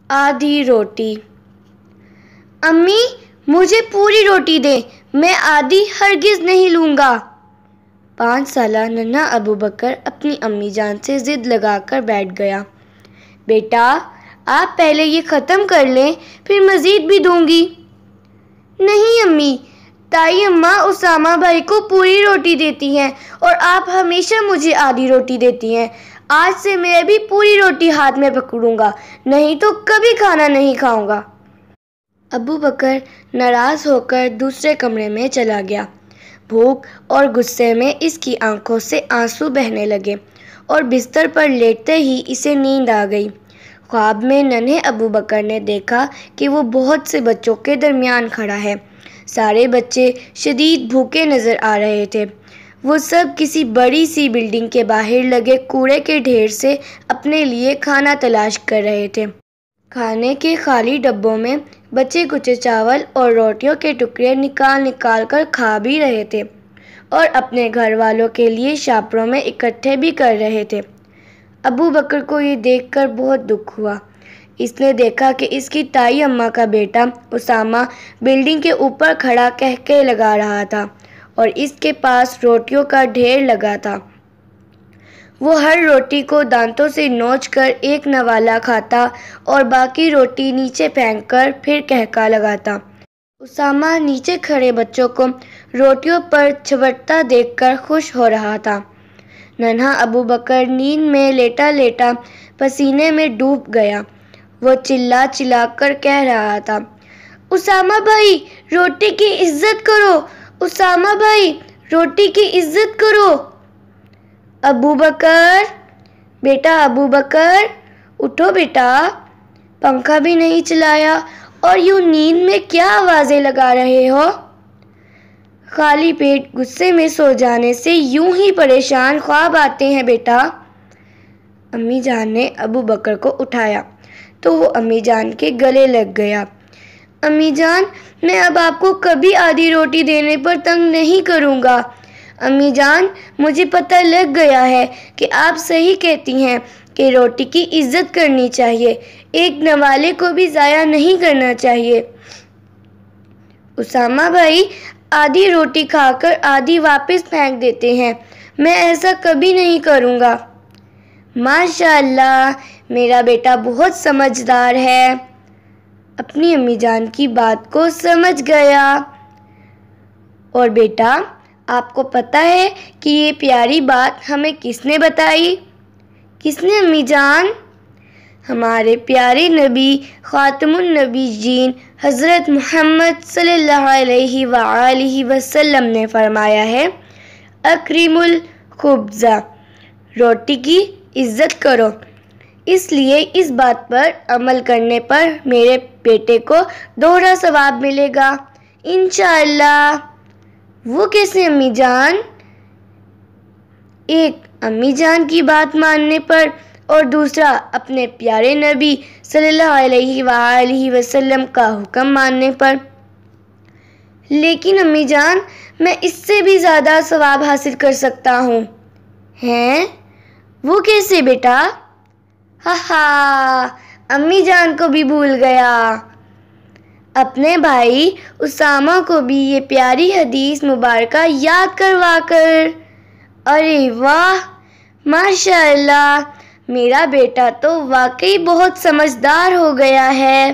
آدھی روٹی۔ امی مجھے پوری روٹی دیں، میں آدھی ہرگز نہیں لوں گا۔ 5 سالہ ننھا ابو بکر اپنی امی جان سے ضد لگا کر بیٹھ گیا۔ بیٹا آپ پہلے یہ ختم کر لیں، پھر مزید بھی دوں گی۔ نہیں امی، تائی اماں اسامہ بھائی کو پوری روٹی دیتی ہیں اور آپ ہمیشہ مجھے آدھی روٹی دیتی ہیں۔ آج سے میں بھی پوری روٹی ہاتھ میں پکڑوں گا، نہیں تو کبھی کھانا نہیں کھاؤں گا۔ ابو بکر ناراض ہو کر دوسرے کمرے میں چلا گیا۔ بھوک اور غصے میں اس کی آنکھوں سے آنسو بہنے لگے اور بستر پر لیٹتے ہی اسے نیند آ گئی۔ خواب میں ننھے ابو بکر نے دیکھا کہ وہ بہت سے بچوں کے درمیان کھڑا ہے۔ سارے بچے شدید بھوکے نظر آ رہے تھے۔ وہ سب کسی بڑی سی بلڈنگ کے باہر لگے کوڑے کے ڈھیر سے اپنے لیے کھانا تلاش کر رہے تھے۔ کھانے کے خالی ڈبوں میں بچے کچے چاول اور روٹیوں کے ٹکڑے نکال کر کھا بھی رہے تھے اور اپنے گھر والوں کے لیے شاپروں میں اکٹھے بھی کر رہے تھے۔ ابو بکر کو یہ دیکھ کر بہت دکھ ہوا۔ اس نے دیکھا کہ اس کی تائی اماں کا بیٹا اسامہ بلڈنگ کے اوپر کھڑا قہقہے لگا رہا تھا اور اس کے پاس روٹیوں کا ڈھیر لگا تھا۔ وہ ہر روٹی کو دانتوں سے نوچ کر ایک نوالا کھاتا اور باقی روٹی نیچے پھینک کر پھر قہقہا لگاتا۔ اسامہ نیچے کھڑے بچوں کو روٹیوں پر چپٹتا دیکھ کر خوش ہو رہا تھا۔ ننھا ابو بکر نیند میں لیٹا لیٹا پسینے میں ڈوب گیا۔ وہ چلا چلا کر کہہ رہا تھا، اسامہ بھائی روٹی کی عزت کرو، اسامہ بھائی روٹی کی عزت کرو۔ ابو بکر، بیٹا ابو بکر اٹھو بیٹا، پنکھا بھی نہیں چلایا اور یوں نیند میں کیا آوازیں لگا رہے ہو؟ خالی پیٹ غصے میں سو جانے سے یوں ہی پریشان خواب آتے ہیں بیٹا۔ امی جان نے ابو بکر کو اٹھایا تو وہ امی جان کے گلے لگ گیا۔ امی جان میں اب آپ کو کبھی آدھی روٹی دینے پر تنگ نہیں کروں گا۔ امی جان مجھے پتہ لگ گیا ہے کہ آپ صحیح کہتی ہیں کہ روٹی کی عزت کرنی چاہیے، ایک نوالے کو بھی ضائع نہیں کرنا چاہیے۔ اسامہ بھائی آدھی روٹی کھا کر آدھی واپس پھینک دیتے ہیں، میں ایسا کبھی نہیں کروں گا۔ ماشاءاللہ میرا بیٹا بہت سمجھدار ہے۔ اپنی امی جان کی بات کو سمجھ گیا۔ اور بیٹا آپ کو پتہ ہے کہ یہ پیاری بات ہمیں کس نے بتائی؟ کس نے امی جان؟ ہمارے پیارے نبی خاتم النبیین حضرت محمد صلی اللہ علیہ وآلہ وسلم نے فرمایا ہے، اکرم الخبز، روٹی کی عزت کرو۔ اس لیے اس بات پر عمل کرنے پر میرے بیٹے کو دوہرا ثواب ملے گا انشاءاللہ۔ وہ کیسے امی جان؟ ایک امی جان کی بات ماننے پر اور دوسرا اپنے پیارے نبی صلی اللہ علیہ وآلہ وسلم کا حکم ماننے پر۔ لیکن امی جان میں اس سے بھی زیادہ ثواب حاصل کر سکتا ہوں۔ ہیں؟ وہ کیسے بیٹا؟ ہاں امی جان کو بھی بھول گیا۔ اپنے بھائی اسامہ کو بھی یہ پیاری حدیث مبارکہ یاد کروا کر۔ ارے واہ ماشاءاللہ، میرا بیٹا تو واقعی بہت سمجھدار ہو گیا ہے۔